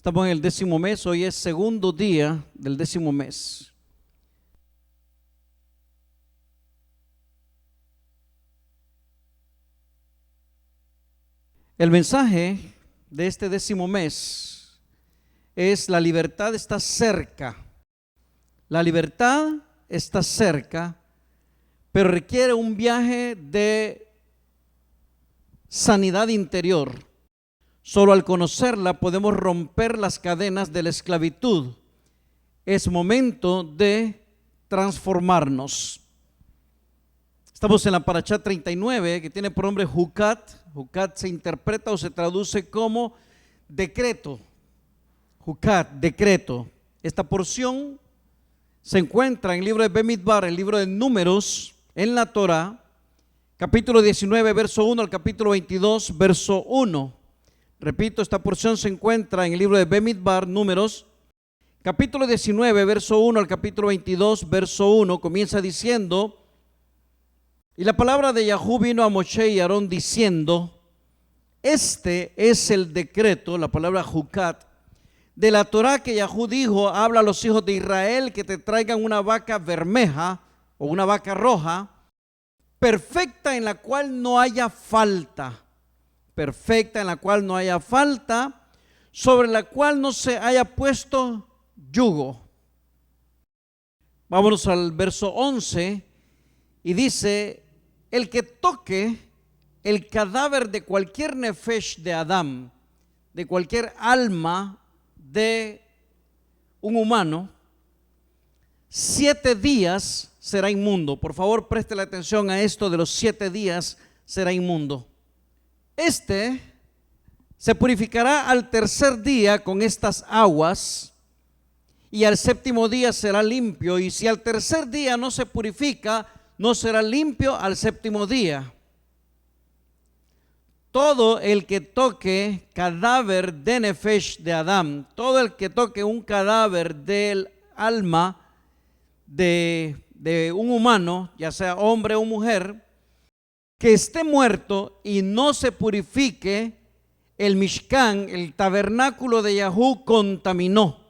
Estamos en el 10º mes, hoy es segundo día del 10º mes. El mensaje de este 10º mes es: la libertad está cerca. La libertad está cerca, pero requiere un viaje de sanidad interior. Solo al conocerla podemos romper las cadenas de la esclavitud. Es momento de transformarnos. Estamos en la Parashá 39, que tiene por nombre Jucat. Jucat se interpreta o se traduce como decreto. Jucat, decreto. Esta porción se encuentra en el libro de Bemidbar, el libro de Números, en la Torá, capítulo 19, verso 1 al capítulo 22, verso 1. Repito, esta porción se encuentra en el libro de Bemidbar, Números, capítulo 19, verso 1 al capítulo 22, verso 1. Comienza diciendo: y la palabra de Yahú vino a Moshe y Aarón diciendo: este es el decreto, la palabra Jucat, de la Torá que Yahú dijo: habla a los hijos de Israel que te traigan una vaca bermeja o una vaca roja, perfecta, en la cual no haya falta. Perfecta, en la cual no haya falta, sobre la cual no se haya puesto yugo. Vámonos al verso 11 y dice: el que toque el cadáver de cualquier nefesh de Adán, de cualquier alma de un humano, 7 días será inmundo. Por favor, preste la atención a esto de los 7 días será inmundo. Este se purificará al tercer día con estas aguas, y al 7º día será limpio. Y si al tercer día no se purifica, no será limpio al 7º día. Todo el que toque cadáver de nefesh de Adán, todo el que toque un cadáver del alma de un humano, ya sea hombre o mujer, que esté muerto y no se purifique, el Mishkan, el tabernáculo de Yahú, contaminó.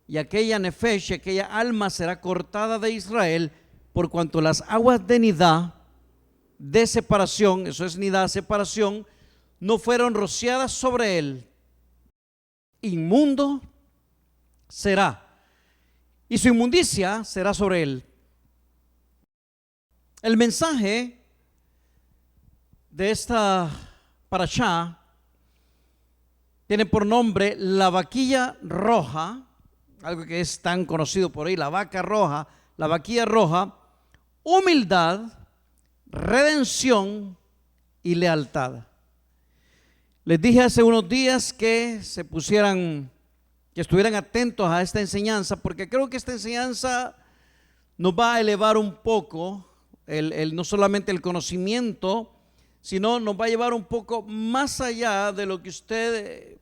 Y aquella nefesh, aquella alma será cortada de Israel, por cuanto las aguas de Nidá, de separación, eso es Nidá, separación, no fueron rociadas sobre él. Inmundo será, y su inmundicia será sobre él. El mensaje de esta parashá tiene por nombre la vaquilla roja, algo que es tan conocido por ahí, la vaca roja, la vaquilla roja: humildad, redención y lealtad. Les dije hace unos días que que estuvieran atentos a esta enseñanza, porque creo que esta enseñanza nos va a elevar un poco no solamente el conocimiento, sino nos va a llevar un poco más allá de lo que usted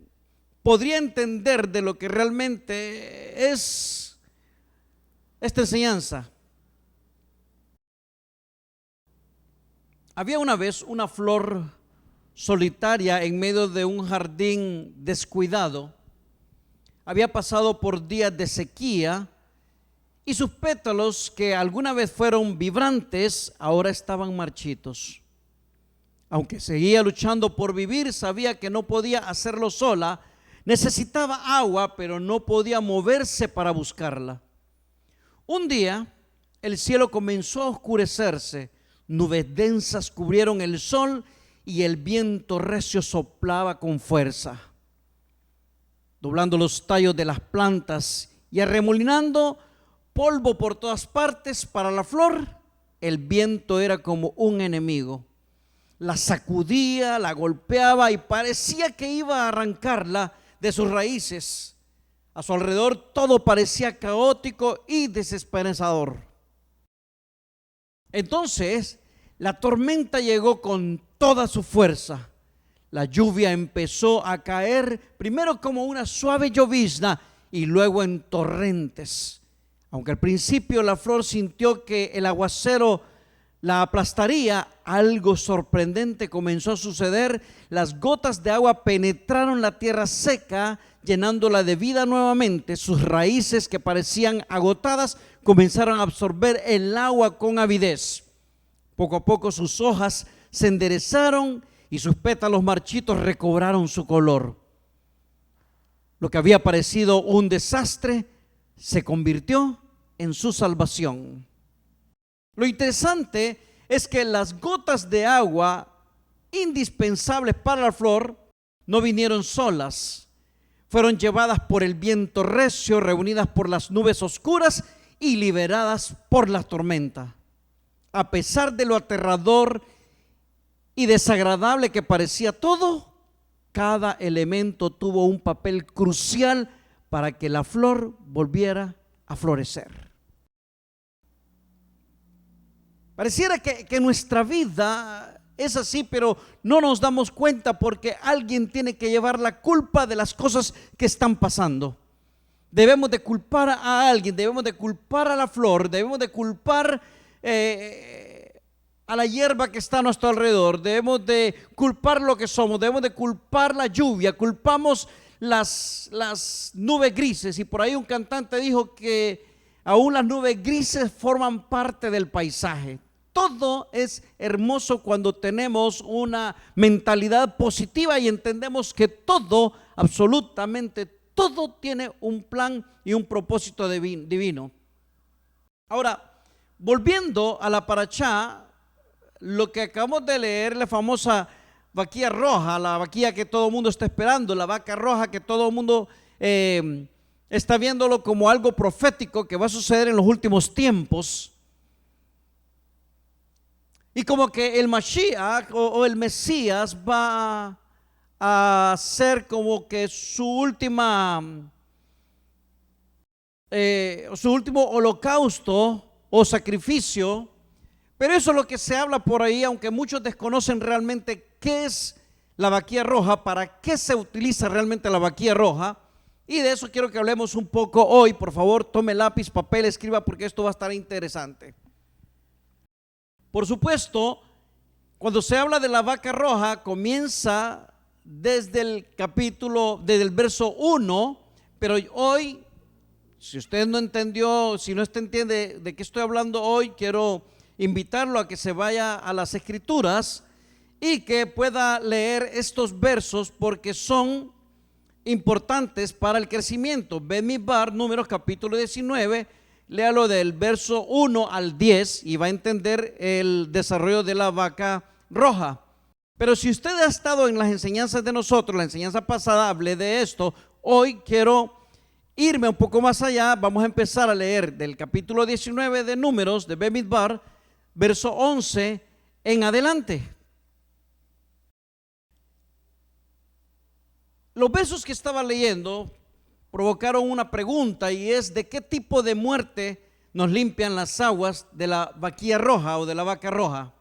podría entender de lo que realmente es esta enseñanza. Había una vez una flor solitaria en medio de un jardín descuidado. Había pasado por días de sequía y sus pétalos, que alguna vez fueron vibrantes, ahora estaban marchitos. Aunque seguía luchando por vivir, sabía que no podía hacerlo sola. Necesitaba agua, pero no podía moverse para buscarla. Un día, el cielo comenzó a oscurecerse. Nubes densas cubrieron el sol y el viento recio soplaba con fuerza, doblando los tallos de las plantas y arremolinando polvo por todas partes. Para la flor, el viento era como un enemigo. La sacudía, la golpeaba y parecía que iba a arrancarla de sus raíces. A su alrededor todo parecía caótico y desesperanzador. Entonces la tormenta llegó con toda su fuerza. La lluvia empezó a caer, primero como una suave llovizna y luego en torrentes. Aunque al principio la flor sintió que el aguacero la aplastaría, algo sorprendente comenzó a suceder. Las gotas de agua penetraron la tierra seca, llenándola de vida nuevamente. Sus raíces, que parecían agotadas, comenzaron a absorber el agua con avidez. Poco a poco sus hojas se enderezaron y sus pétalos marchitos recobraron su color. Lo que había parecido un desastre se convirtió en su salvación. Lo interesante es que las gotas de agua indispensables para la flor no vinieron solas. Fueron llevadas por el viento recio, reunidas por las nubes oscuras y liberadas por la tormenta. A pesar de lo aterrador y desagradable que parecía todo, cada elemento tuvo un papel crucial para que la flor volviera a florecer. Pareciera que nuestra vida es así, pero no nos damos cuenta porque alguien tiene que llevar la culpa de las cosas que están pasando. Debemos de culpar a alguien, debemos de culpar a la flor, debemos de culpar a la hierba que está a nuestro alrededor, debemos de culpar lo que somos, debemos de culpar la lluvia, culpamos las nubes grises. Y por ahí un cantante dijo que aún las nubes grises forman parte del paisaje. Todo es hermoso cuando tenemos una mentalidad positiva y entendemos que todo, absolutamente todo, tiene un plan y un propósito divino. Ahora, volviendo a la parashá, lo que acabamos de leer, la famosa vaquilla roja, la vaquilla que todo el mundo está esperando, la vaca roja que todo el mundo está viéndolo como algo profético que va a suceder en los últimos tiempos. Y como que el Mashiach o el Mesías va a ser como que su último holocausto o sacrificio. Pero eso es lo que se habla por ahí, aunque muchos desconocen realmente qué es la vaquilla roja, para qué se utiliza realmente la vaquilla roja. Y de eso quiero que hablemos un poco hoy. Por favor, tome lápiz, papel, escriba, porque esto va a estar interesante. Por supuesto, cuando se habla de la vaca roja, comienza desde el verso 1, pero hoy, si usted no entendió, si no entiende de qué estoy hablando hoy, quiero invitarlo a que se vaya a las Escrituras y que pueda leer estos versos porque son importantes para el crecimiento. Bemidbar, Números capítulo 19, léalo del verso 1 al 10 y va a entender el desarrollo de la vaca roja. Pero si usted ha estado en las enseñanzas de nosotros, la enseñanza pasada hablé de esto, hoy quiero irme un poco más allá. Vamos a empezar a leer del capítulo 19 de Números de Bemidbar, verso 11 en adelante. Los versos que estaba leyendo provocaron una pregunta, y es: ¿de qué tipo de muerte nos limpian las aguas de la vaquilla roja o de la vaca roja?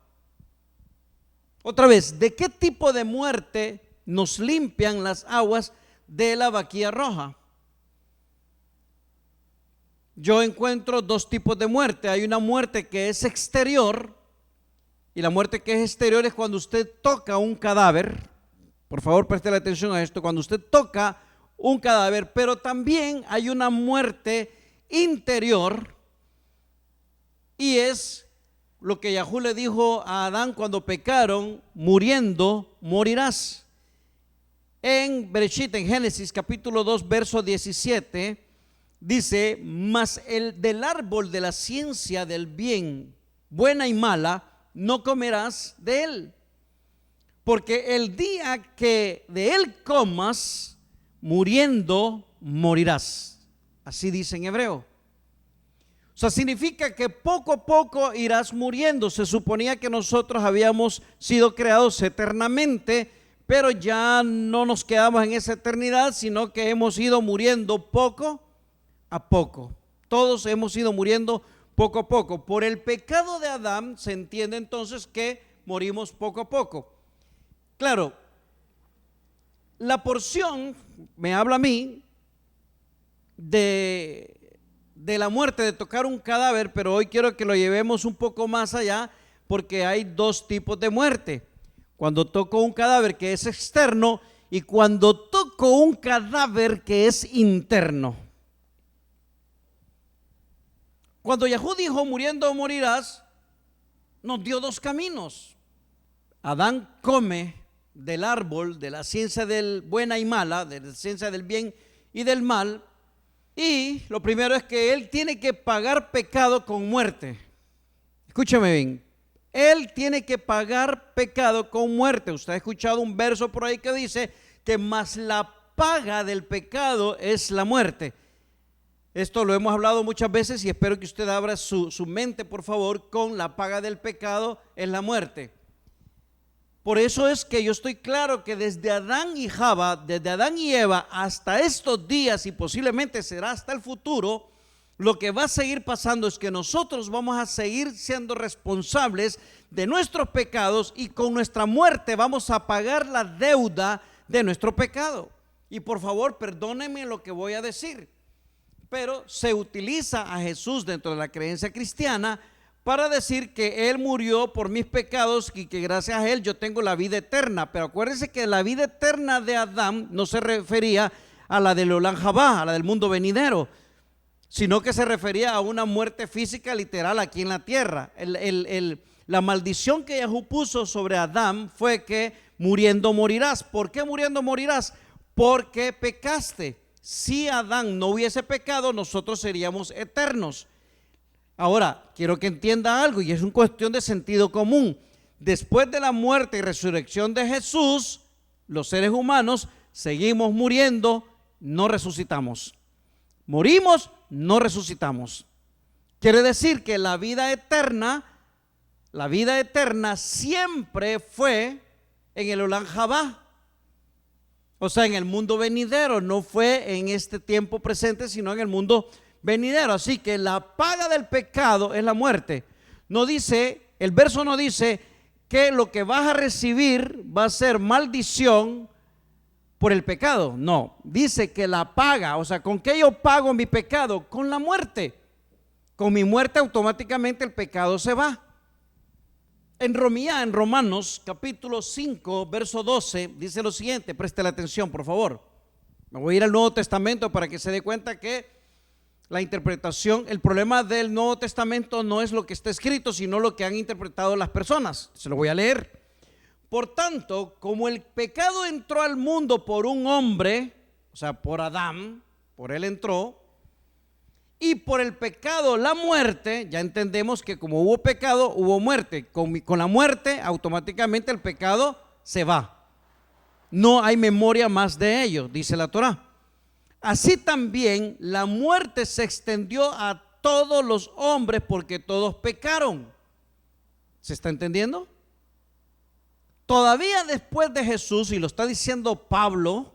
Otra vez, ¿de qué tipo de muerte nos limpian las aguas de la vaquilla roja? Yo encuentro dos tipos de muerte. Hay una muerte que es exterior, y la muerte que es exterior es cuando usted toca un cadáver. Por favor, preste la atención a esto: cuando usted toca un cadáver. Pero también hay una muerte interior, y es lo que Yahú le dijo a Adán cuando pecaron: muriendo morirás. En Bereshit, en Génesis capítulo 2 verso 17 dice: mas el del árbol de la ciencia del bien, buena y mala, no comerás de él, porque el día que de él comas, muriendo morirás. Así dice en hebreo. O sea, significa que poco a poco irás muriendo. Se suponía que nosotros habíamos sido creados eternamente, pero ya no nos quedamos en esa eternidad, sino que hemos ido muriendo poco a poco. Todos hemos ido muriendo poco a poco. Por el pecado de Adán se entiende entonces que morimos poco a poco. Claro, la porción me habla a mí de la muerte, de tocar un cadáver, pero hoy quiero que lo llevemos un poco más allá porque hay dos tipos de muerte: cuando toco un cadáver que es externo y cuando toco un cadáver que es interno. Cuando Yahú dijo muriendo morirás, nos dio dos caminos. Adán come del árbol de la ciencia del buena y mala, de la ciencia del bien y del mal, y lo primero es que él tiene que pagar pecado con muerte. Escúchame bien, él tiene que pagar pecado con muerte. Usted ha escuchado un verso por ahí que dice que más la paga del pecado es la muerte. Esto lo hemos hablado muchas veces y espero que usted abra su mente, por favor, con la paga del pecado es la muerte. Por eso es que yo estoy claro que desde Adán y Java, desde Adán y Eva hasta estos días, y posiblemente será hasta el futuro, lo que va a seguir pasando es que nosotros vamos a seguir siendo responsables de nuestros pecados, y con nuestra muerte vamos a pagar la deuda de nuestro pecado. Y por favor, perdónenme lo que voy a decir, pero se utiliza a Jesús dentro de la creencia cristiana para decir que Él murió por mis pecados y que gracias a Él yo tengo la vida eterna. Pero acuérdense que la vida eterna de Adán no se refería a la del Olam Jabá, a la del mundo venidero, sino que se refería a una muerte física literal aquí en la tierra. La maldición que Yahú puso sobre Adán fue que muriendo morirás. ¿Por qué muriendo morirás? Porque pecaste. Si Adán no hubiese pecado, nosotros seríamos eternos. Ahora, quiero que entienda algo, y es una cuestión de sentido común. Después de la muerte y resurrección de Jesús, los seres humanos seguimos muriendo, no resucitamos. Morimos, no resucitamos. Quiere decir que la vida eterna siempre fue en el Olam Jabá. O sea, en el mundo venidero, no fue en este tiempo presente, sino en el mundo venidero. Así que la paga del pecado es la muerte. No dice, el verso no dice que lo que vas a recibir va a ser maldición por el pecado. No, dice que la paga, o sea, ¿con qué yo pago mi pecado? Con la muerte. Con mi muerte automáticamente el pecado se va. En Romanos capítulo 5 verso 12 dice lo siguiente, preste la atención por favor. Me voy a ir al Nuevo Testamento para que se dé cuenta que la interpretación, el problema del Nuevo Testamento no es lo que está escrito, sino lo que han interpretado las personas. Se lo voy a leer. Por tanto, como el pecado entró al mundo por un hombre, o sea, por Adán, por él entró, y por el pecado la muerte, ya entendemos que como hubo pecado, hubo muerte. Con la muerte, automáticamente el pecado se va. No hay memoria más de ello, dice la Torá. Así también la muerte se extendió a todos los hombres porque todos pecaron. ¿Se está entendiendo? Todavía después de Jesús, y lo está diciendo Pablo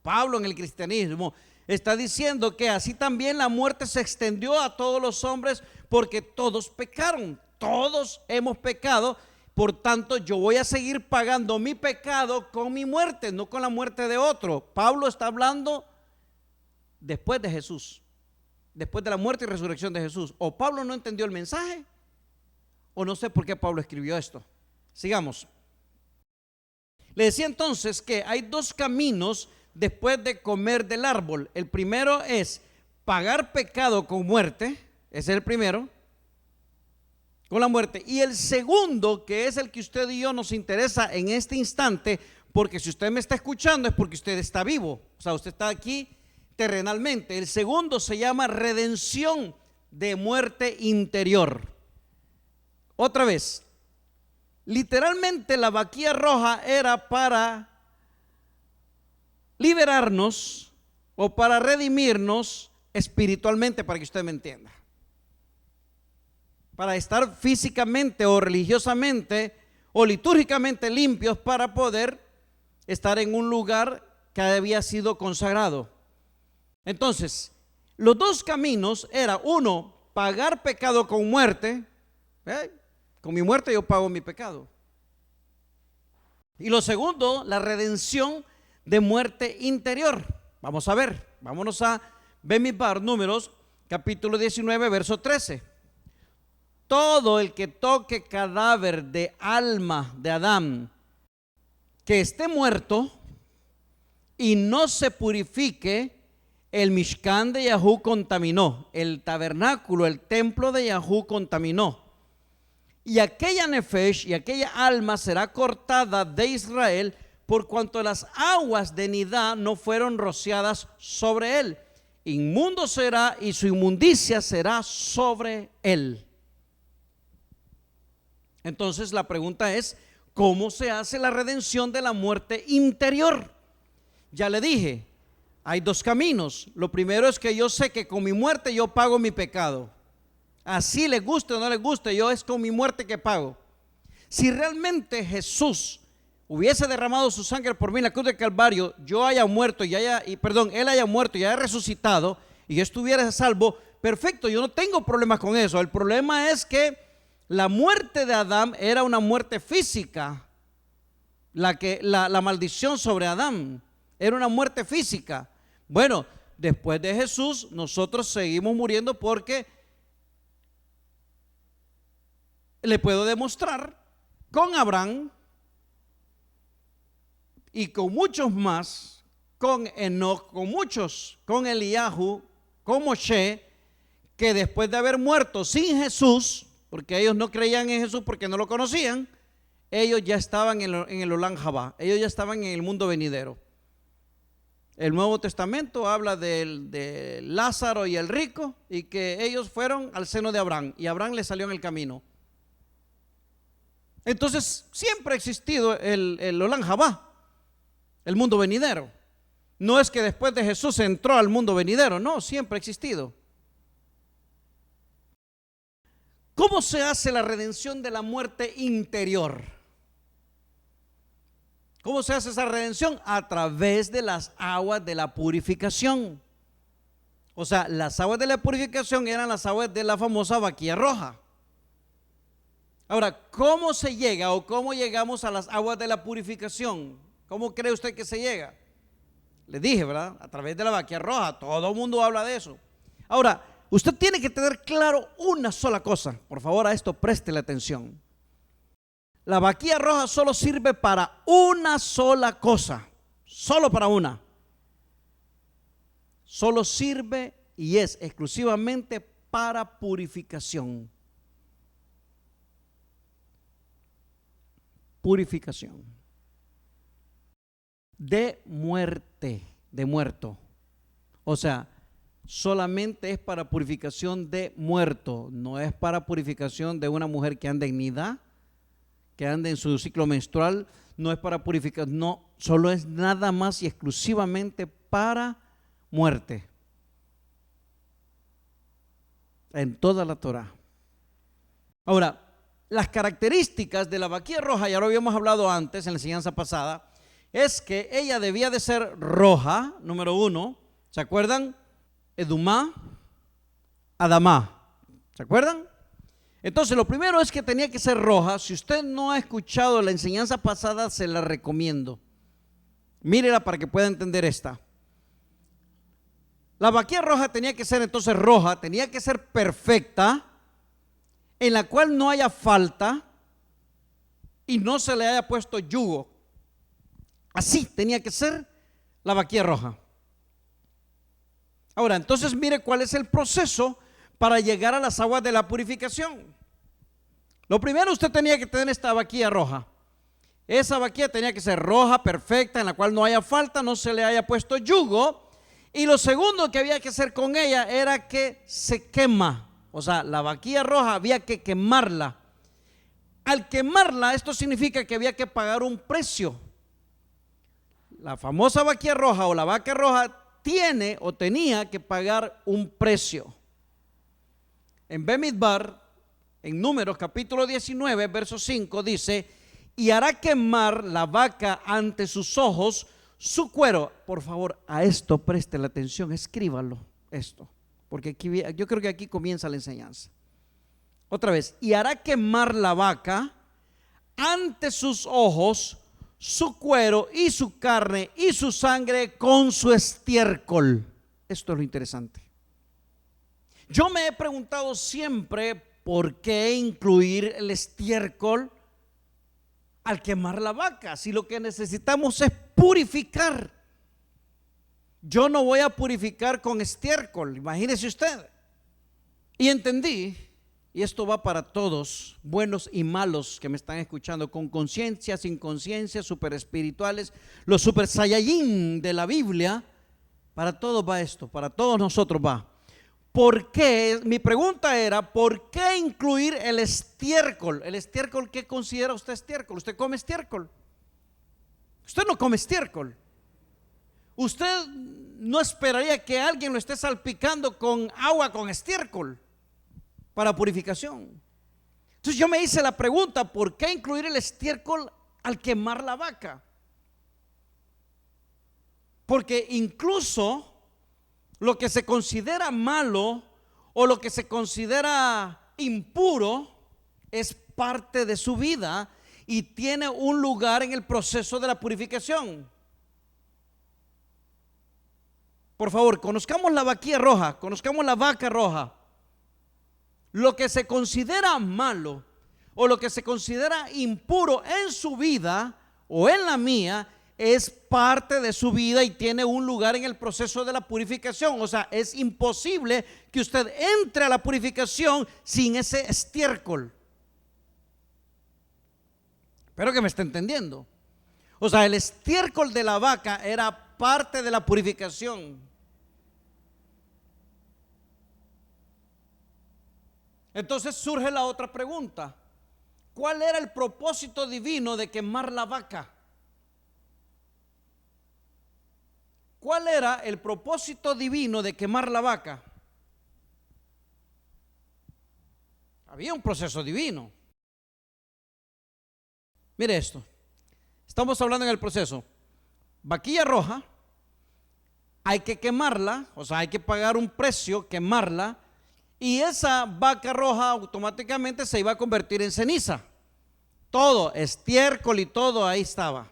en el cristianismo, está diciendo que así también la muerte se extendió a todos los hombres porque todos pecaron, todos hemos pecado. Por tanto, yo voy a seguir pagando mi pecado con mi muerte, no con la muerte de otro. Pablo está hablando después de Jesús, después de la muerte y resurrección de Jesús. O Pablo no entendió el mensaje, o no sé por qué Pablo escribió esto. Sigamos. Le decía entonces que hay dos caminos después de comer del árbol. El primero es pagar pecado con muerte, ese es el primero, con la muerte. Y el segundo, que es el que usted y yo nos interesa en este instante, porque si usted me está escuchando es porque usted está vivo, o sea, usted está aquí terrenalmente. El segundo se llama redención de muerte interior. Otra vez, literalmente la vaquilla roja era para liberarnos o para redimirnos espiritualmente, para que usted me entienda, para estar físicamente o religiosamente o litúrgicamente limpios para poder estar en un lugar que había sido consagrado. Entonces, los dos caminos era uno, pagar pecado con muerte, con mi muerte yo pago mi pecado, y lo segundo, la redención de muerte interior. Vamos a ver, vámonos a Bemidbar, Números, capítulo 19, verso 13. todo el que toque cadáver de alma de Adán, que esté muerto y no se purifique, el Mishkan de Yahú contaminó, el tabernáculo, el templo de Yahú contaminó. Y aquella nefesh y aquella alma será cortada de Israel, por cuanto las aguas de Nidá no fueron rociadas sobre él. Inmundo será y su inmundicia será sobre él. Entonces la pregunta es, ¿cómo se hace la redención de la muerte interior? Ya le dije, hay dos caminos. Lo primero es que yo sé que con mi muerte yo pago mi pecado. Así le guste o no le guste, yo es con mi muerte que pago. Si realmente Jesús hubiese derramado su sangre por mí en la cruz del Calvario, yo haya muerto él haya muerto y haya resucitado y yo estuviera salvo, perfecto, yo no tengo problemas con eso. El problema es que la muerte de Adán era una muerte física. La maldición sobre Adán era una muerte física. Bueno, después de Jesús nosotros seguimos muriendo, porque le puedo demostrar con Abraham y con muchos más, con Enoch, con muchos, con Eliyahu, con Moshe, que después de haber muerto sin Jesús, porque ellos no creían en Jesús porque no lo conocían, ellos ya estaban en el Olam Jabá, ellos ya estaban en el mundo venidero. El Nuevo Testamento habla de Lázaro y el rico, y que ellos fueron al seno de Abraham y Abraham les salió en el camino. Entonces siempre ha existido el Olam Jabá, el mundo venidero. No es que después de Jesús entró al mundo venidero, no, siempre ha existido. ¿Cómo se hace la redención de la muerte interior? ¿Cómo se hace esa redención? A través de las aguas de la purificación. O sea, las aguas de la purificación eran las aguas de la famosa vaquilla roja. Ahora, ¿cómo se llega o cómo llegamos a las aguas de la purificación? ¿Cómo cree usted que se llega? Le dije, ¿verdad? A través de la vaquilla roja. Todo el mundo habla de eso. Ahora, usted tiene que tener claro una sola cosa. Por favor, a esto préstele atención. La vaquilla roja solo sirve para una sola cosa. Solo para una. Solo sirve y es exclusivamente para purificación. Purificación. De muerte, de muerto. O sea, solamente es para purificación de muerto. No es para purificación de una mujer que anda en nidá, que anda en su ciclo menstrual. No es para purificar, no, solo es nada más y exclusivamente para muerte. En toda la Torah. Ahora, las características de la vaquilla roja, ya lo habíamos hablado antes en la enseñanza pasada, es que ella debía de ser roja, número uno. ¿Se acuerdan? Edumá, Adamá. ¿Se acuerdan? Entonces, lo primero es que tenía que ser roja. Si usted no ha escuchado la enseñanza pasada, se la recomiendo. Mírela para que pueda entender esta. La vaquilla roja tenía que ser entonces roja, tenía que ser perfecta, en la cual no haya falta y no se le haya puesto yugo. Así tenía que ser la vaquilla roja. Ahora, entonces mire cuál es el proceso para llegar a las aguas de la purificación. Lo primero, usted tenía que tener esta vaquilla roja. Esa vaquilla tenía que ser roja, perfecta, en la cual no haya falta, no se le haya puesto yugo. Y lo segundo que había que hacer con ella era que se quema. O sea, la vaquilla roja había que quemarla. Al quemarla, esto significa que había que pagar un precio. La famosa vaquilla roja o la vaca roja tiene o tenía que pagar un precio. En Bemidbar, en Números capítulo 19, verso 5, dice: y hará quemar la vaca ante sus ojos su cuero. Por favor, a esto preste la atención, escríbalo esto, porque aquí, yo creo que aquí comienza la enseñanza. Otra vez, y hará quemar la vaca ante sus ojos su cuero y su carne y su sangre con su estiércol. Esto es lo interesante. Yo me he preguntado siempre ¿por qué incluir el estiércol al quemar la vaca? Si lo que necesitamos es purificar. Yo no voy a purificar con estiércol, imagínese usted. Y entendí, y esto va para todos, buenos y malos que me están escuchando, con conciencia, sin conciencia, super espirituales, los super saiyajin de la Biblia, para todos va esto, para todos nosotros va. ¿Por qué? Mi pregunta era, ¿por qué incluir el estiércol? ¿El estiércol qué considera usted estiércol? ¿Usted come estiércol? Usted no come estiércol. Usted no esperaría que alguien lo esté salpicando con agua con estiércol para purificación. Entonces yo me hice la pregunta, ¿por qué incluir el estiércol al quemar la vaca? Porque incluso lo que se considera malo o lo que se considera impuro es parte de su vida y tiene un lugar en el proceso de la purificación. Por favor, conozcamos la vaquilla roja, conozcamos la vaca roja. Lo que se considera malo o lo que se considera impuro en su vida o en la mía es parte de su vida y tiene un lugar en el proceso de la purificación. O sea, es imposible que usted entre a la purificación sin ese estiércol. Espero que me esté entendiendo. O sea, el estiércol de la vaca era parte de la purificación. Entonces surge la otra pregunta: ¿cuál era el propósito divino de quemar la vaca? ¿Cuál era el propósito divino de quemar la vaca? Había un proceso divino. Mire esto, estamos hablando en el proceso. Vaquilla roja, hay que quemarla, o sea, hay que pagar un precio, quemarla. Y esa vaca roja automáticamente se iba a convertir en ceniza. Todo, estiércol y todo ahí estaba.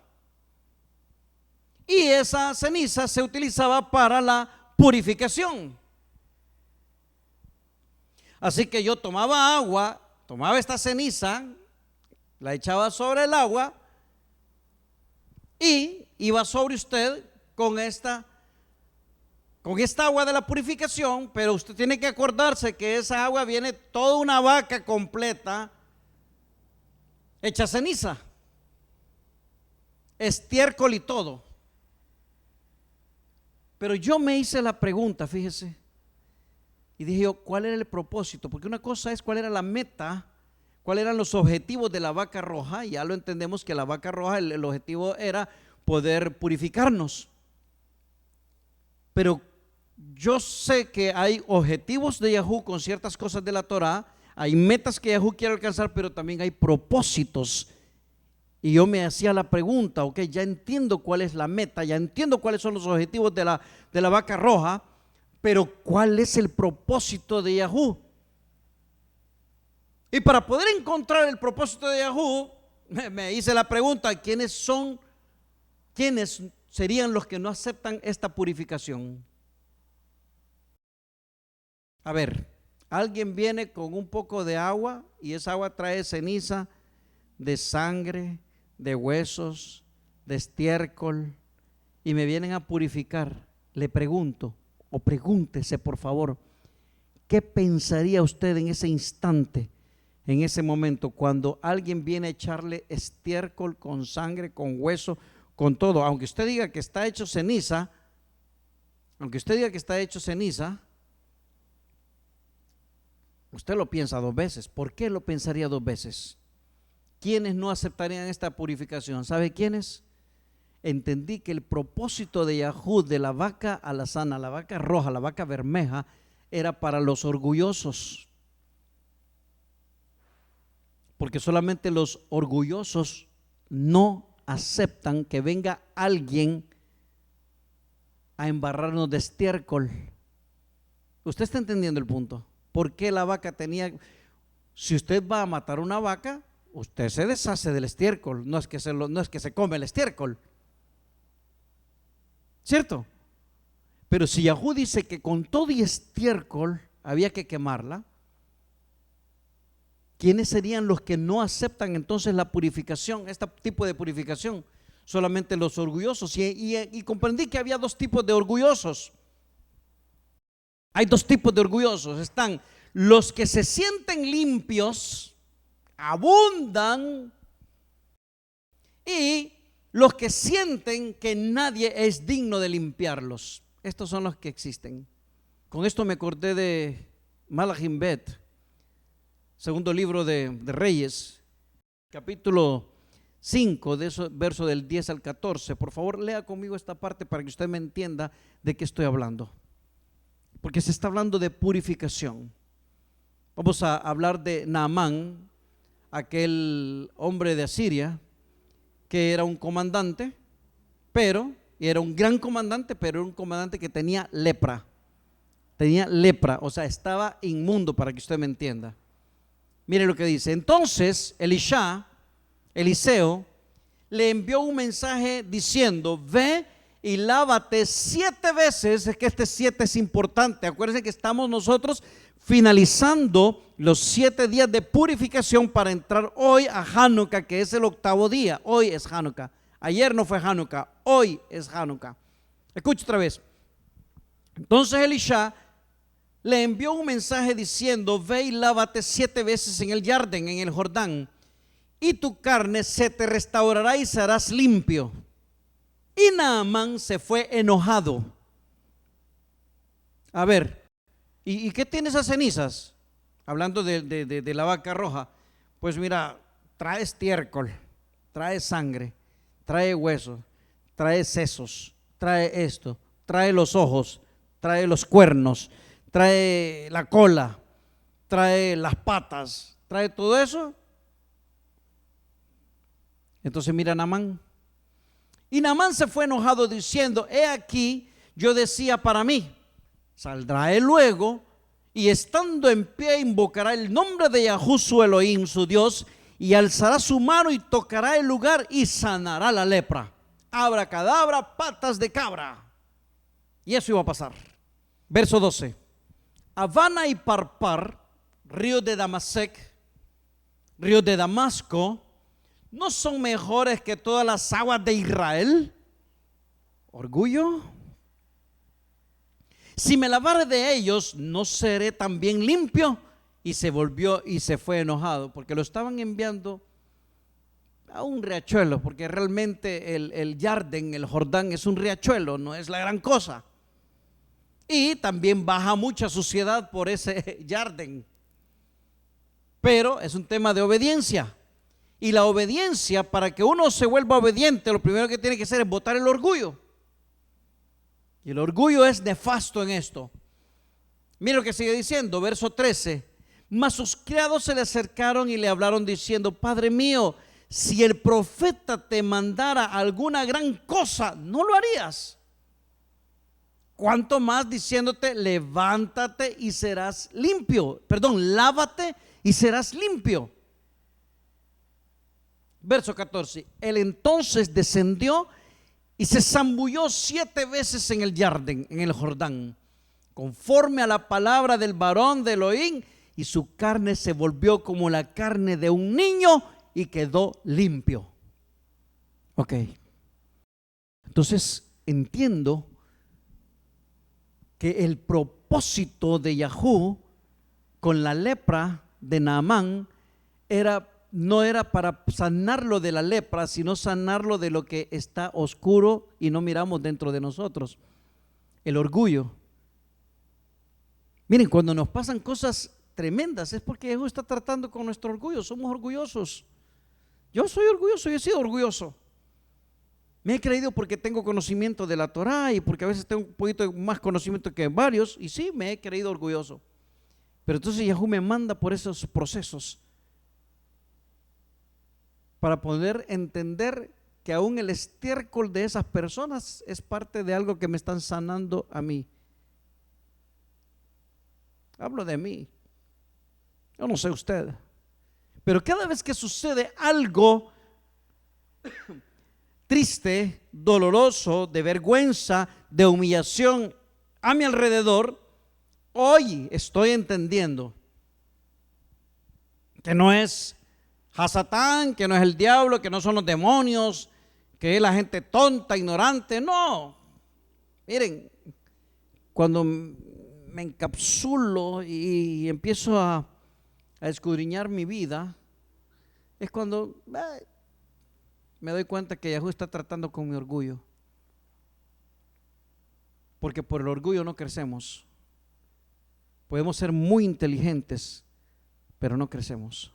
Y esa ceniza se utilizaba para la purificación. Así que yo tomaba agua, tomaba esta ceniza, la echaba sobre el agua y iba sobre usted con esta agua de la purificación, pero usted tiene que acordarse que esa agua viene toda una vaca completa hecha ceniza, estiércol y todo. Pero yo me hice la pregunta, fíjese, y dije yo, ¿cuál era el propósito? Porque una cosa es cuál era la meta, cuáles eran los objetivos de la vaca roja. Ya lo entendemos que la vaca roja, el objetivo era poder purificarnos. Pero yo sé que hay objetivos de Yahweh con ciertas cosas de la Torah, hay metas que Yahweh quiere alcanzar, pero también hay propósitos. Y yo me hacía la pregunta, ok, ya entiendo cuál es la meta, ya entiendo cuáles son los objetivos de la vaca roja, pero ¿cuál es el propósito de Yahweh? Y para poder encontrar el propósito de Yahweh, me hice la pregunta, ¿quiénes serían los que no aceptan esta purificación? A ver, alguien viene con un poco de agua y esa agua trae ceniza de sangre, de huesos, de estiércol, y me vienen a purificar. Le pregunto, o pregúntese por favor, ¿qué pensaría usted en ese instante, en ese momento, cuando alguien viene a echarle estiércol con sangre, con hueso, con todo? Aunque usted diga que está hecho ceniza, usted lo piensa dos veces. ¿Por qué lo pensaría dos veces? ¿Quiénes no aceptarían esta purificación? ¿Sabe quiénes? Entendí que el propósito de Yahweh de la vaca alazana, la vaca roja, la vaca bermeja, era para los orgullosos. Porque solamente los orgullosos no aceptan que venga alguien a embarrarnos de estiércol. ¿Usted está entendiendo el punto? ¿Por qué la vaca tenía? Si usted va a matar una vaca, usted se deshace del estiércol, no es que se come el estiércol, ¿cierto? Pero si Yahweh dice que con todo y estiércol había que quemarla, ¿quiénes serían los que no aceptan entonces la purificación, este tipo de purificación? Solamente los orgullosos. Y comprendí que había dos tipos de orgullosos. Hay dos tipos de orgullosos. Están los que se sienten limpios, abundan, y los que sienten que nadie es digno de limpiarlos. Estos son los que existen. Con esto me acordé de Malachim Bet, segundo libro de Reyes, capítulo 5, de eso, verso del 10 al 14. Por favor, lea conmigo esta parte para que usted me entienda de qué estoy hablando. Porque se está hablando de purificación. Vamos a hablar de Naamán, aquel hombre de Asiria, que era un comandante, pero era un gran comandante, pero era un comandante que tenía lepra. Tenía lepra, o sea, estaba inmundo, para que usted me entienda. Mire lo que dice. Entonces Eliseo le envió un mensaje diciendo: ve y lávate 7 veces. Es que este 7 es importante. Acuérdense que estamos nosotros finalizando los 7 días de purificación para entrar hoy a Hanukkah, que es el 8º día. Hoy es Hanukkah. Ayer no fue Hanukkah, hoy es Hanukkah. Escucha otra vez. Entonces Elisha le envió un mensaje diciendo: ve y lávate 7 veces en el Jardín, en el Jordán, y tu carne se te restaurará y serás limpio. Y Naamán se fue enojado. A ver, ¿y qué tiene esas cenizas? Hablando de la vaca roja. Pues mira, trae estiércol, trae sangre, trae huesos, trae sesos, trae esto, trae los ojos, trae los cuernos, trae la cola, trae las patas, trae todo eso. Entonces mira Naamán. Y Naamán se fue enojado diciendo: he aquí, yo decía para mí, saldrá él luego y estando en pie invocará el nombre de Yahú su Elohim, su Dios, y alzará su mano y tocará el lugar y sanará la lepra. Abracadabra, patas de cabra. Y eso iba a pasar. Verso 12. Habana y Parpar, ríos de Damasec, ríos de Damasco, ¿no son mejores que todas las aguas de Israel? Orgullo. Si me lavare de ellos, ¿no seré también limpio? Y se volvió y se fue enojado, porque lo estaban enviando a un riachuelo, porque realmente el Jardín, el Jordán, es un riachuelo, no es la gran cosa. Y también baja mucha suciedad por ese Jardín. Pero es un tema de obediencia. Y la obediencia, para que uno se vuelva obediente, lo primero que tiene que hacer es botar el orgullo. Y el orgullo es nefasto en esto. Mira lo que sigue diciendo, verso 13. Mas sus criados se le acercaron y le hablaron diciendo: Padre mío, si el profeta te mandara alguna gran cosa, ¿no lo harías? Cuanto más diciéndote: levántate y serás limpio. Lávate y serás limpio. Verso 14. Él entonces descendió y se zambulló 7 veces en el Jardín, en el Jordán, conforme a la palabra del varón de Elohim, y su carne se volvió como la carne de un niño y quedó limpio. Ok. Entonces entiendo que el propósito de Yahú con la lepra de Naamán no era para sanarlo de la lepra, sino sanarlo de lo que está oscuro y no miramos dentro de nosotros: el orgullo. Miren, cuando nos pasan cosas tremendas es porque Yahú está tratando con nuestro orgullo. Somos orgullosos. Yo soy orgulloso, yo he sido orgulloso. Me he creído porque tengo conocimiento de la Torah y porque a veces tengo un poquito más conocimiento que varios, y sí, me he creído orgulloso. Pero entonces Yahú me manda por esos procesos para poder entender que aún el estiércol de esas personas es parte de algo que me están sanando a mí. Hablo de mí. Yo no sé usted, pero cada vez que sucede algo triste, doloroso, de vergüenza, de humillación a mi alrededor, hoy estoy entendiendo que no es Hasatán, que no es el diablo, que no son los demonios, que es la gente tonta, ignorante. No, miren, cuando me encapsulo y empiezo a escudriñar mi vida, es cuando me doy cuenta que Yahweh está tratando con mi orgullo. Porque por el orgullo no crecemos. Podemos ser muy inteligentes, pero no crecemos.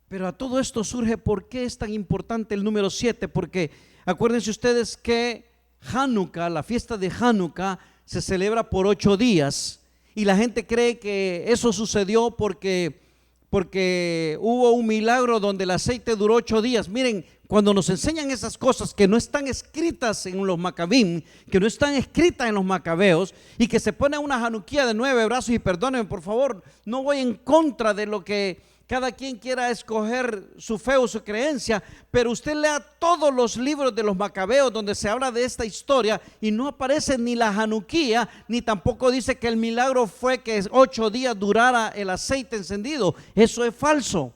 Pero a todo esto surge, ¿por qué es tan importante el número 7? Porque acuérdense ustedes que Hanukkah, la fiesta de Hanukkah, se celebra por 8 días. Y la gente cree que eso sucedió porque hubo un milagro donde el aceite duró 8 días. Miren, cuando nos enseñan esas cosas que no están escritas en los Macabim, que no están escritas en los Macabeos, y que se pone una Hanukkah de 9 brazos, y perdónenme por favor, no voy en contra de lo que cada quien quiera escoger su fe o su creencia, pero usted lea todos los libros de los Macabeos donde se habla de esta historia y no aparece ni la Hanukkah, ni tampoco dice que el milagro fue que 8 días durara el aceite encendido. Eso es falso.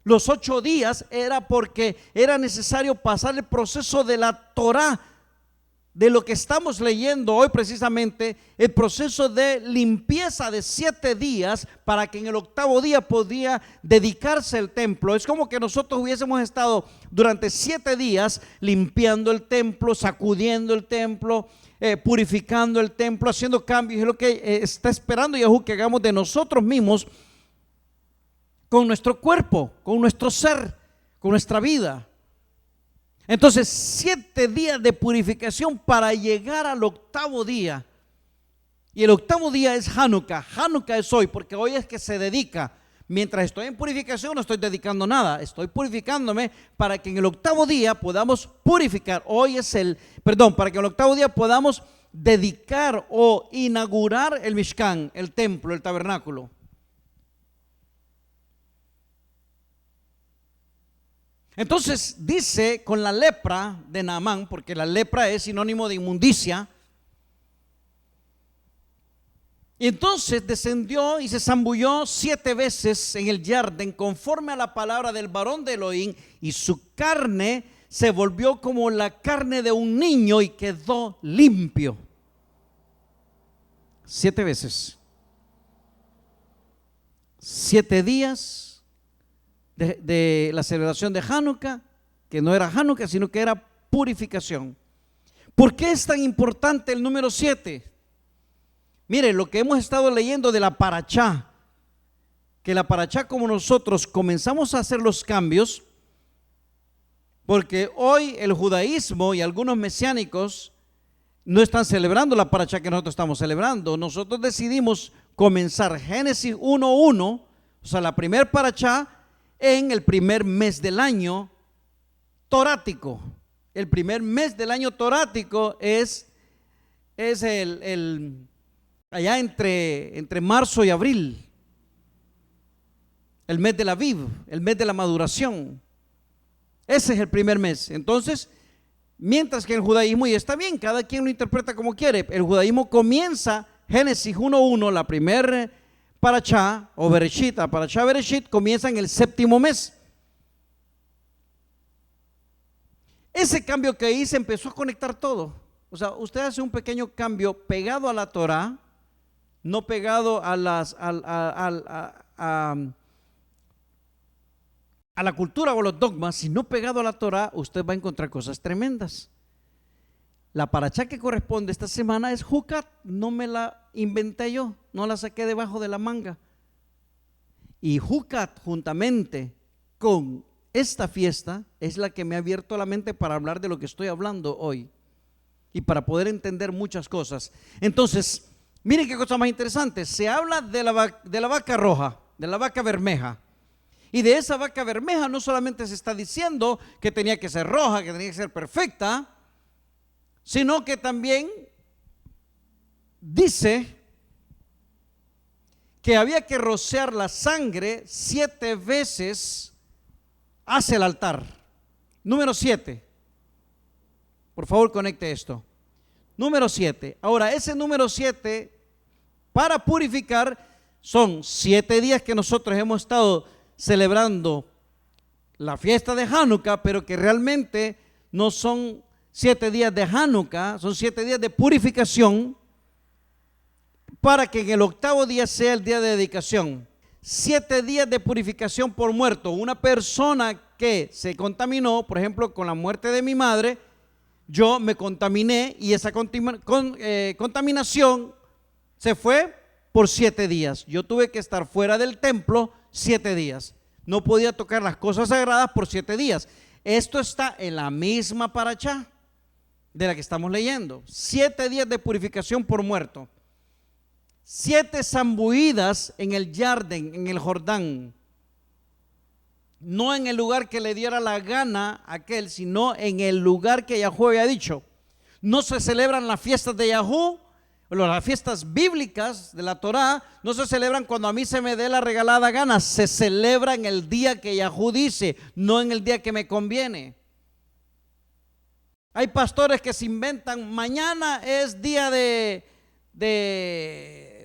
Los 8 días era porque era necesario pasar el proceso de la Torah, de lo que estamos leyendo hoy precisamente, el proceso de limpieza de 7 días para que en el 8º día podía dedicarse el templo. Es como que nosotros hubiésemos estado durante 7 días limpiando el templo, sacudiendo el templo, purificando el templo, haciendo cambios. Es lo que está esperando Yahweh que hagamos de nosotros mismos con nuestro cuerpo, con nuestro ser, con nuestra vida. Entonces 7 días de purificación para llegar al 8º día. Y el 8º día es Hanukkah. Hanukkah es hoy, porque hoy es que se dedica. Mientras estoy en purificación no estoy dedicando nada, estoy purificándome para que en el 8º día podamos purificar. Para que en el 8º día podamos dedicar o inaugurar el Mishkan, el templo, el tabernáculo. Entonces dice con la lepra de Naamán, porque la lepra es sinónimo de inmundicia. Y entonces descendió y se zambulló 7 veces en el Jardín conforme a la palabra del varón de Elohim, y su carne se volvió como la carne de un niño y quedó limpio. 7 veces. 7 días de la celebración de Hanukkah, que no era Hanukkah, sino que era purificación. ¿Por qué es tan importante el número 7? Mire, lo que hemos estado leyendo de la Parachá, que la Parachá, como nosotros comenzamos a hacer los cambios, porque hoy el judaísmo y algunos mesiánicos no están celebrando la Parachá que nosotros estamos celebrando. Nosotros decidimos comenzar Génesis 1:1, o sea, la primer Parachá, en el primer mes del año torático. El primer mes del año torático es allá entre marzo y abril, el mes de la Aviv, el mes de la maduración. Ese es el primer mes. Entonces, mientras que el judaísmo, y está bien, cada quien lo interpreta como quiere, el judaísmo comienza Génesis 1:1, la primera Parachá o Bereshit, la Parachá Bereshit comienza en el 7º mes. Ese cambio que hice empezó a conectar todo. O sea, usted hace un pequeño cambio pegado a la Torah, no pegado a la cultura o los dogmas, sino pegado a la Torah, usted va a encontrar cosas tremendas. La Parachá que corresponde esta semana es Jucat, no me la inventé yo, no la saqué debajo de la manga. Y Jucat, juntamente con esta fiesta, es la que me ha abierto la mente para hablar de lo que estoy hablando hoy y para poder entender muchas cosas. Entonces, miren qué cosa más interesante. Se habla de la vaca roja, de la vaca bermeja. Y de esa vaca bermeja no solamente se está diciendo que tenía que ser roja, que tenía que ser perfecta, sino que también dice que había que rociar la sangre 7 veces hacia el altar. Número 7. Por favor, conecte esto. Número 7. Ahora, ese número 7, para purificar, son 7 días que nosotros hemos estado celebrando la fiesta de Hanukkah, pero que realmente no son 7 días de Hanukkah, son 7 días de purificación para que en el 8º día sea el día de dedicación. 7 días de purificación por muerto. Una persona que se contaminó, por ejemplo, con la muerte de mi madre, yo me contaminé y esa contaminación se fue por 7 días. Yo tuve que estar fuera del templo 7 días. No podía tocar las cosas sagradas por 7 días. Esto está en la misma parashá de la que estamos leyendo. 7 días de purificación por muerto. 7 zambuidas en el Jardín, en el Jordán. No en el lugar que le diera la gana a aquel, sino en el lugar que Yahweh había dicho. No se celebran las fiestas de Yahweh, las fiestas bíblicas de la Torá, no se celebran cuando a mí se me dé la regalada gana. Se celebra en el día que Yahweh dice, no en el día que me conviene. Hay pastores que se inventan, mañana es día de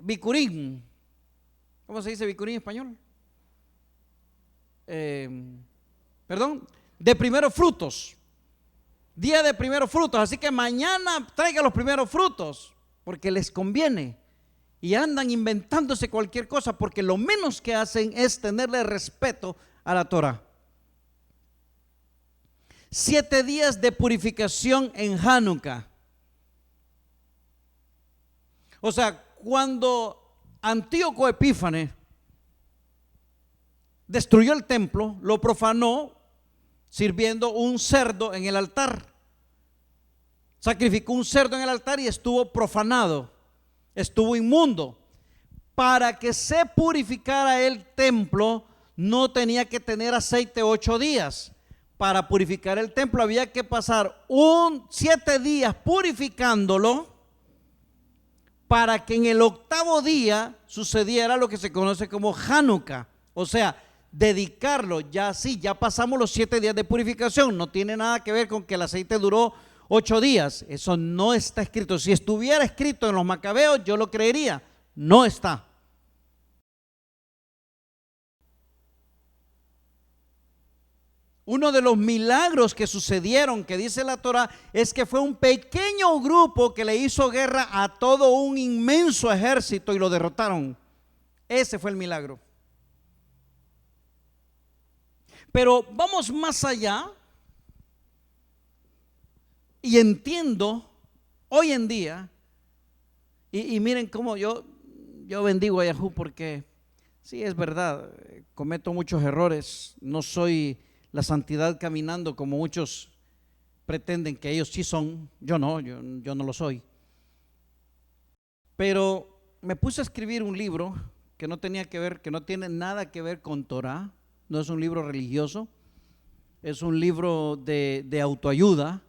Bikurim. ¿Cómo se dice Bikurim en español? De primeros frutos. Día de primeros frutos. Así que mañana traiga los primeros frutos, porque les conviene. Y andan inventándose cualquier cosa, porque lo menos que hacen es tenerle respeto a la Torah. 7 días de purificación en Hanukkah. O sea, cuando Antíoco Epífanes destruyó el templo, lo profanó sirviendo un cerdo en el altar. Sacrificó un cerdo en el altar y estuvo profanado, estuvo inmundo. Para que se purificara el templo, no tenía que tener aceite 8 días. Para purificar el templo había que pasar 7 días purificándolo, para que en el 8º día sucediera lo que se conoce como Hanukkah. O sea, dedicarlo. Ya pasamos los 7 días de purificación. No tiene nada que ver con que el aceite duró 8 días. Eso no está escrito. Si estuviera escrito en los Macabeos, yo lo creería. No está. Uno de los milagros que sucedieron, que dice la Torah, es que fue un pequeño grupo que le hizo guerra a todo un inmenso ejército y lo derrotaron. Ese fue el milagro. Pero vamos más allá y entiendo hoy en día, y miren cómo yo bendigo a Yahweh, porque sí, es verdad, cometo muchos errores, no soy la santidad caminando como muchos pretenden que ellos sí son. Yo no lo soy. Pero me puse a escribir un libro que no tiene nada que ver con Torah. No es un libro religioso, es un libro de autoayuda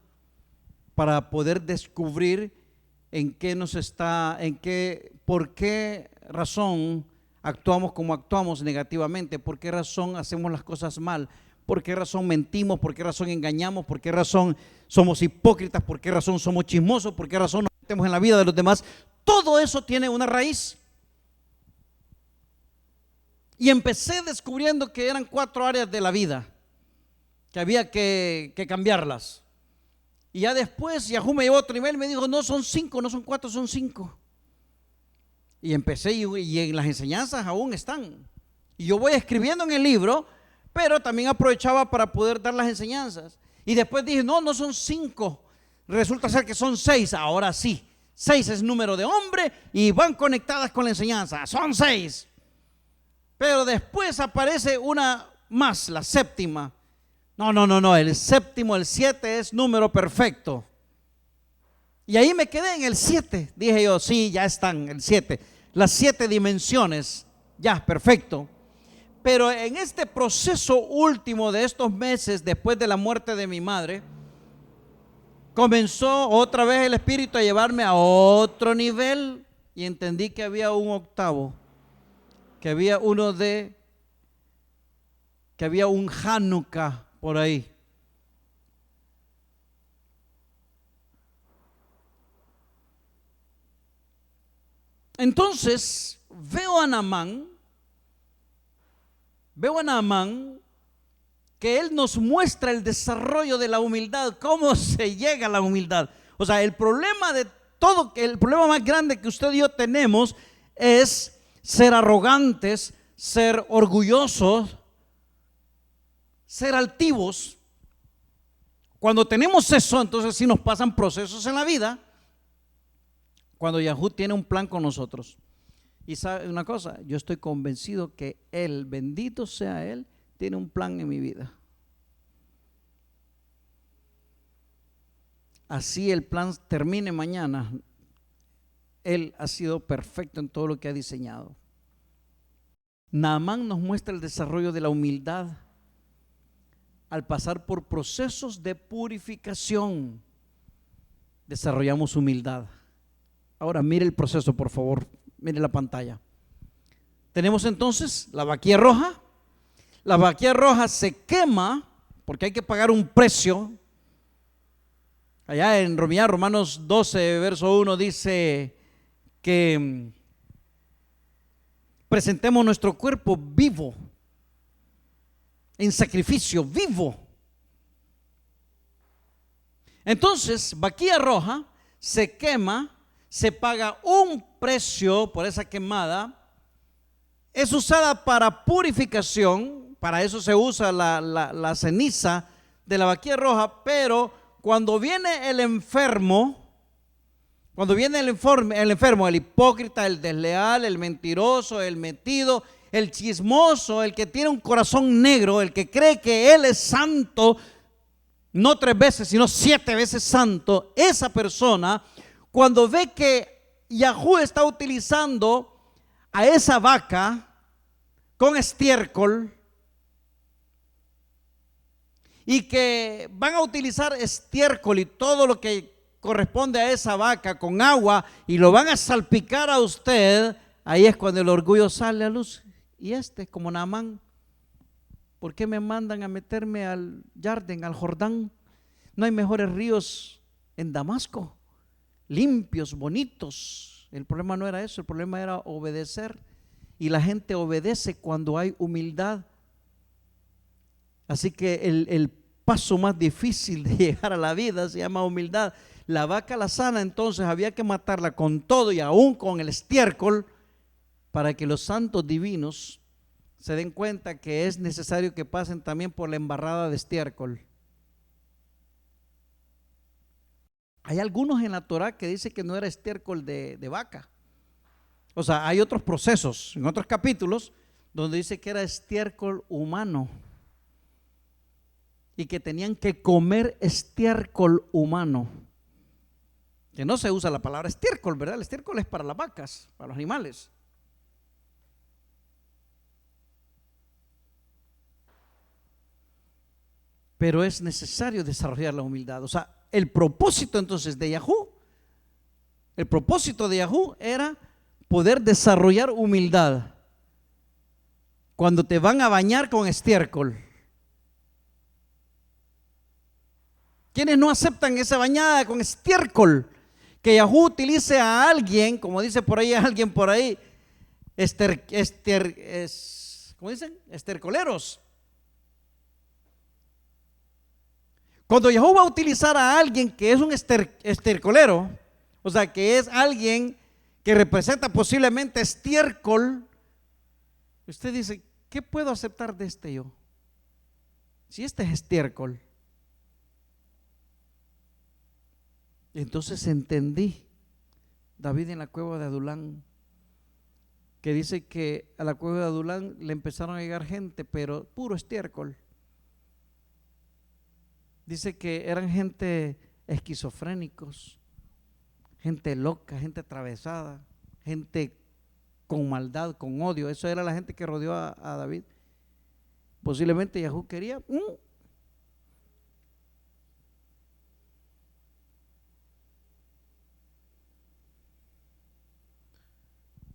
para poder descubrir por qué razón actuamos como actuamos negativamente, por qué razón hacemos las cosas mal, por qué razón mentimos, por qué razón engañamos, por qué razón somos hipócritas, por qué razón somos chismosos, por qué razón nos metemos en la vida de los demás. Todo eso tiene una raíz. Y empecé descubriendo que eran 4 áreas de la vida que había que cambiarlas. Y ya después Yahweh me llevó a otro nivel y me dijo, no son 5, no son 4, son 5. Y empecé y en las enseñanzas aún están. Y yo voy escribiendo en el libro, pero también aprovechaba para poder dar las enseñanzas. Y después dije, no son 5, resulta ser que son 6. Ahora sí, 6 es número de hombre y van conectadas con la enseñanza, son 6. Pero después aparece una más, la 7ª. No, el 7º, el 7 es número perfecto. Y ahí me quedé en el 7. Dije yo, sí, ya están, el 7. Las 7 dimensiones, ya, perfecto. Pero en este proceso último de estos meses, después de la muerte de mi madre, comenzó otra vez el Espíritu a llevarme a otro nivel y entendí que había un 8º, que había un Hanukkah por ahí. Entonces veo a Naamán, que él nos muestra el desarrollo de la humildad, cómo se llega a la humildad. O sea, el problema más grande que usted y yo tenemos es ser arrogantes, ser orgullosos, ser altivos. Cuando tenemos eso, entonces sí nos pasan procesos en la vida. Cuando Yahú tiene un plan con nosotros. Y sabe una cosa, yo estoy convencido que Él, bendito sea Él, tiene un plan en mi vida. Así el plan termine mañana, Él ha sido perfecto en todo lo que ha diseñado. Naamán nos muestra el desarrollo de la humildad al pasar por procesos de purificación. Desarrollamos humildad. Ahora mire el proceso, por favor, mire la pantalla. Tenemos entonces la vaquilla roja. La vaquilla roja se quema porque hay que pagar un precio. Allá en Romanos 12, verso 1 dice que presentemos nuestro cuerpo vivo, en sacrificio vivo. Entonces, vaquilla roja se quema, se paga un precio por esa quemada, es usada para purificación, para eso se usa la ceniza de la vaquilla roja, pero cuando viene el enfermo, el hipócrita, el desleal, el mentiroso, el metido, el chismoso, el que tiene un corazón negro, el que cree que él es santo, no 3 veces, sino 7 veces santo, esa persona, cuando ve que Yahú está utilizando a esa vaca con estiércol y que van a utilizar estiércol y todo lo que corresponde a esa vaca con agua y lo van a salpicar a usted, ahí es cuando el orgullo sale a luz. Y como Naamán, ¿por qué me mandan a meterme al Jardín, al Jordán? No hay mejores ríos en Damasco, limpios, bonitos. El problema no era eso, el problema era obedecer. Y la gente obedece cuando hay humildad. Así que el paso más difícil de llegar a la vida se llama humildad. La vaca la sana, entonces había que matarla con todo y aún con el estiércol, para que los santos divinos se den cuenta que es necesario que pasen también por la embarrada de estiércol. Hay algunos en la Torah que dice que no era estiércol de vaca. O sea, hay otros procesos en otros capítulos donde dice que era estiércol humano y que tenían que comer estiércol humano. Que no se usa la palabra estiércol, ¿verdad? El estiércol es para las vacas, para los animales. Pero es necesario desarrollar la humildad. O sea, el propósito entonces de Yahú, era poder desarrollar humildad. Cuando te van a bañar con estiércol, ¿quiénes no aceptan esa bañada con estiércol? Que Yahú utilice a alguien, como dice por ahí alguien por ahí, ¿cómo dicen? Estercoleros. Cuando Yahú va a utilizar a alguien que es un estercolero, o sea, que es alguien que representa posiblemente estiércol, usted dice, ¿qué puedo aceptar de yo? Si este es estiércol. Entonces entendí, David en la cueva de Adulán, que dice que a la cueva de Adulán le empezaron a llegar gente, pero puro estiércol. Dice que eran gente esquizofrénicos, gente loca, gente atravesada, gente con maldad, con odio. Eso era la gente que rodeó a David. Posiblemente Yahú quería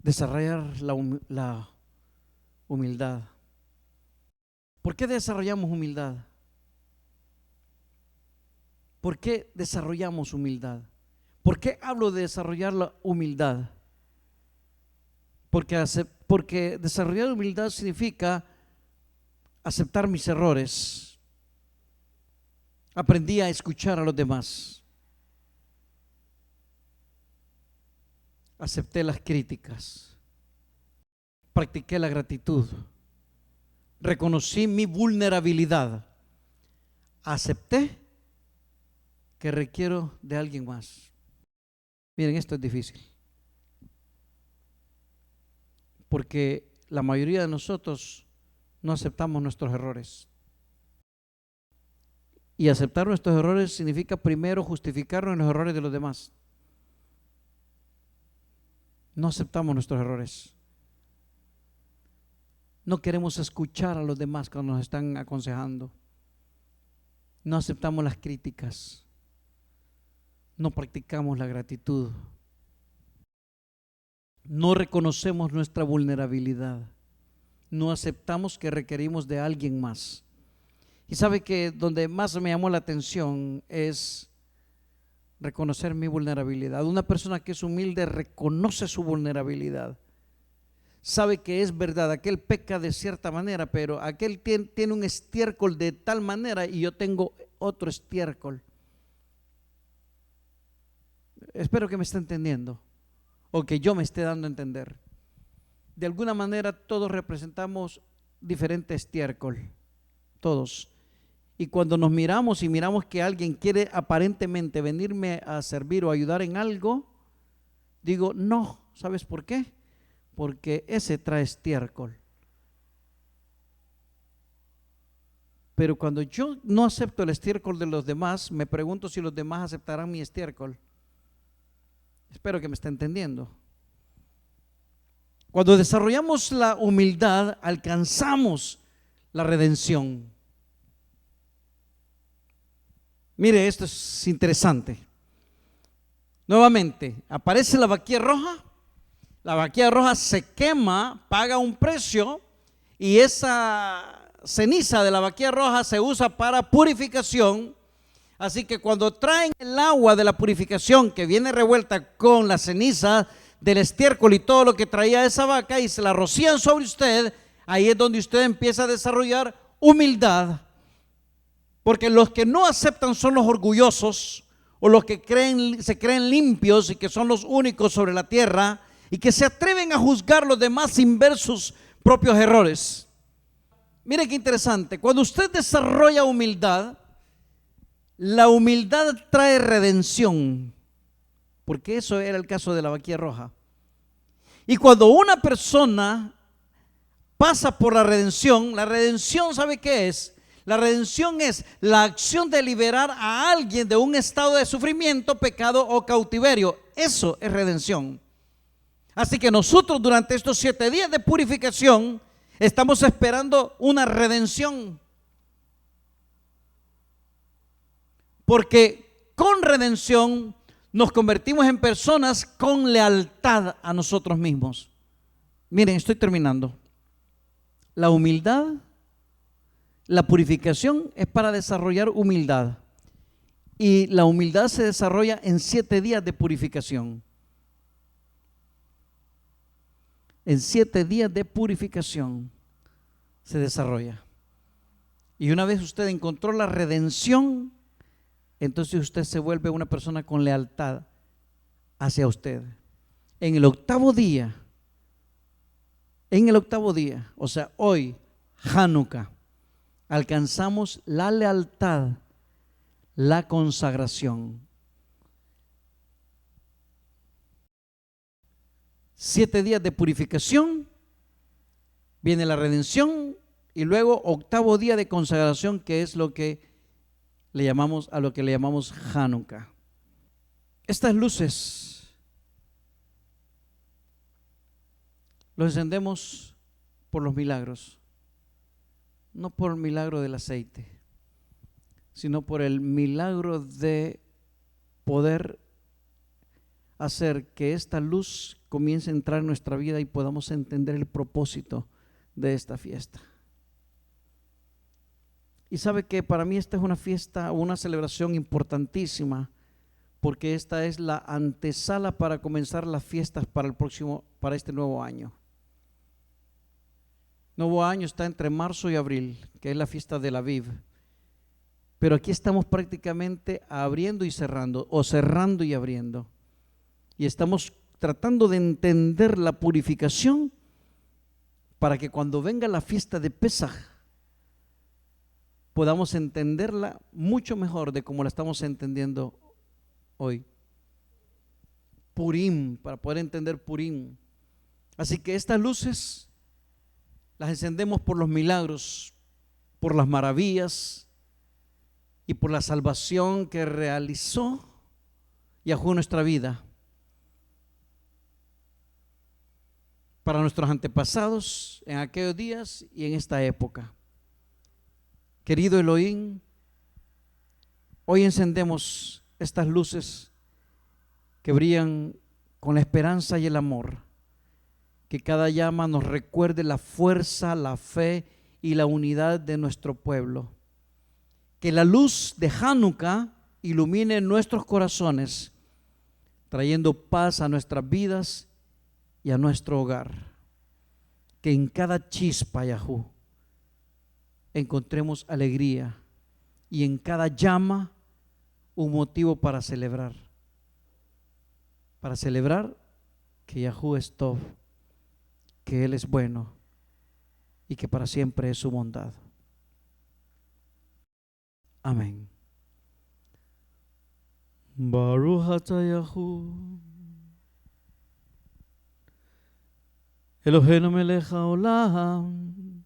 desarrollar la humildad. ¿Por qué desarrollamos humildad? ¿Por qué desarrollamos humildad? ¿Por qué hablo de desarrollar la humildad? Porque desarrollar humildad significa aceptar mis errores. Aprendí a escuchar a los demás. Acepté las críticas. Practiqué la gratitud. Reconocí mi vulnerabilidad. Acepté que requiero de alguien más. Miren, esto es difícil. Porque la mayoría de nosotros no aceptamos nuestros errores. Y aceptar nuestros errores significa primero justificarnos en los errores de los demás. No aceptamos nuestros errores. No queremos escuchar a los demás cuando nos están aconsejando. No aceptamos las críticas. No practicamos la gratitud. No reconocemos nuestra vulnerabilidad. No aceptamos que requerimos de alguien más. Y sabe que donde más me llamó la atención es reconocer mi vulnerabilidad. Una persona que es humilde reconoce su vulnerabilidad. Sabe que es verdad, aquel peca de cierta manera, pero aquel tiene un estiércol de tal manera y yo tengo otro estiércol. Espero que me esté entendiendo o que yo me esté dando a entender. De alguna manera todos representamos diferente estiércol, todos. Y cuando nos miramos y miramos que alguien quiere aparentemente venirme a servir o ayudar en algo, digo, no, ¿sabes por qué? Porque ese trae estiércol. Pero cuando yo no acepto el estiércol de los demás, me pregunto si los demás aceptarán mi estiércol. Espero que me esté entendiendo. Cuando desarrollamos la humildad, alcanzamos la redención. Mire, esto es interesante. Nuevamente, aparece la vaquilla roja. La vaquilla roja se quema, paga un precio y esa ceniza de la vaquilla roja se usa para purificación. Así que cuando traen el agua de la purificación que viene revuelta con la ceniza del estiércol y todo lo que traía esa vaca y se la rocían sobre usted, ahí es donde usted empieza a desarrollar humildad. Porque los que no aceptan son los orgullosos o los que se creen limpios y que son los únicos sobre la tierra y que se atreven a juzgar los demás sin ver sus propios errores. Mire qué interesante, cuando usted desarrolla humildad, la humildad trae redención, porque eso era el caso de la vaquilla roja. Y cuando una persona pasa por la redención, ¿sabe qué es? La redención es la acción de liberar a alguien de un estado de sufrimiento, pecado o cautiverio. Eso es redención. Así que nosotros durante estos 7 días de purificación estamos esperando una redención. Porque con redención nos convertimos en personas con lealtad a nosotros mismos. Miren, estoy terminando. La humildad, la purificación es para desarrollar humildad. Y la humildad se desarrolla en 7 días de purificación. En 7 días de purificación se desarrolla. Y una vez usted encontró la redención, entonces usted se vuelve una persona con lealtad hacia usted. En el octavo día, o sea, hoy, Hanukkah, alcanzamos la lealtad, la consagración. 7 días de purificación, viene la redención y luego octavo día de consagración, que es lo que le llamamos Hanukkah. Estas luces los encendemos por los milagros, no por el milagro del aceite, sino por el milagro de poder hacer que esta luz comience a entrar en nuestra vida y podamos entender el propósito de esta fiesta. Y sabe que para mí esta es una fiesta, una celebración importantísima, porque esta es la antesala para comenzar las fiestas para este nuevo año. Nuevo año está entre marzo y abril, que es la fiesta del Aviv. Pero aquí estamos prácticamente abriendo y cerrando, o cerrando y abriendo. Y estamos tratando de entender la purificación para que cuando venga la fiesta de Pesaj podamos entenderla mucho mejor de cómo la estamos entendiendo hoy. Purim, para poder entender Purim. Así que estas luces las encendemos por los milagros, por las maravillas y por la salvación que realizó Yahweh en nuestra vida. Para nuestros antepasados en aquellos días y en esta época. Querido Elohim, hoy encendemos estas luces que brillan con la esperanza y el amor. Que cada llama nos recuerde la fuerza, la fe y la unidad de nuestro pueblo. Que la luz de Hanukkah ilumine nuestros corazones, trayendo paz a nuestras vidas y a nuestro hogar. Que en cada chispa, Yahú, encontremos alegría y en cada llama un motivo para celebrar. Para celebrar que Yahú es Tov, que Él es bueno y que para siempre es su bondad. Amén. Baruch atah Yahú Eloheinu melech haolam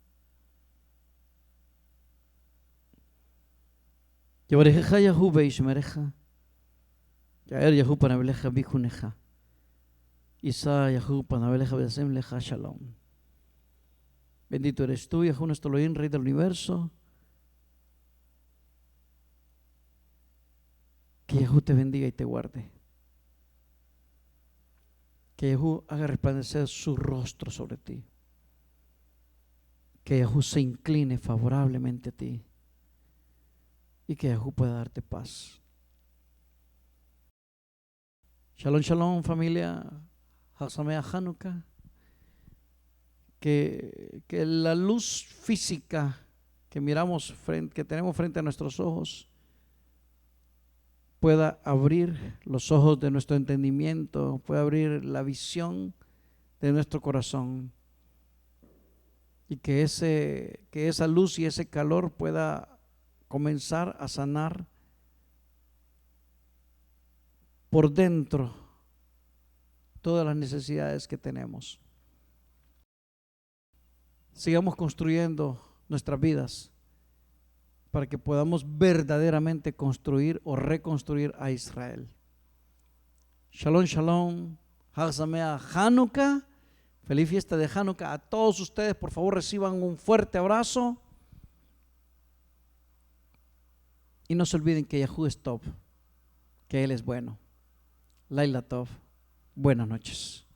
Yevarechecha Yahú veishmerecha Yaer Yahú panavelecha bikunecha Isa Yahú panavelecha veasem lecha shalom. Bendito eres tú, Yahú nuestro Elohim, Rey del universo. Que Yahú te bendiga y te guarde. Que Yahú haga resplandecer su rostro sobre ti. Que Yahú se incline favorablemente a ti. Y que Yahú pueda darte paz. Shalom, shalom, familia. Hasamea Hanukkah. Que la luz física que miramos, que tenemos frente a nuestros ojos, pueda abrir los ojos de nuestro entendimiento, pueda abrir la visión de nuestro corazón. Y que esa luz y ese calor pueda comenzar a sanar por dentro todas las necesidades que tenemos. Sigamos construyendo nuestras vidas para que podamos verdaderamente construir o reconstruir a Israel. Shalom, shalom, Hag Sameach Hanukkah, feliz fiesta de Hanukkah a todos ustedes. Por favor, reciban un fuerte abrazo y no se olviden que Yahú es Tov, que Él es bueno. Laila Tov, buenas noches.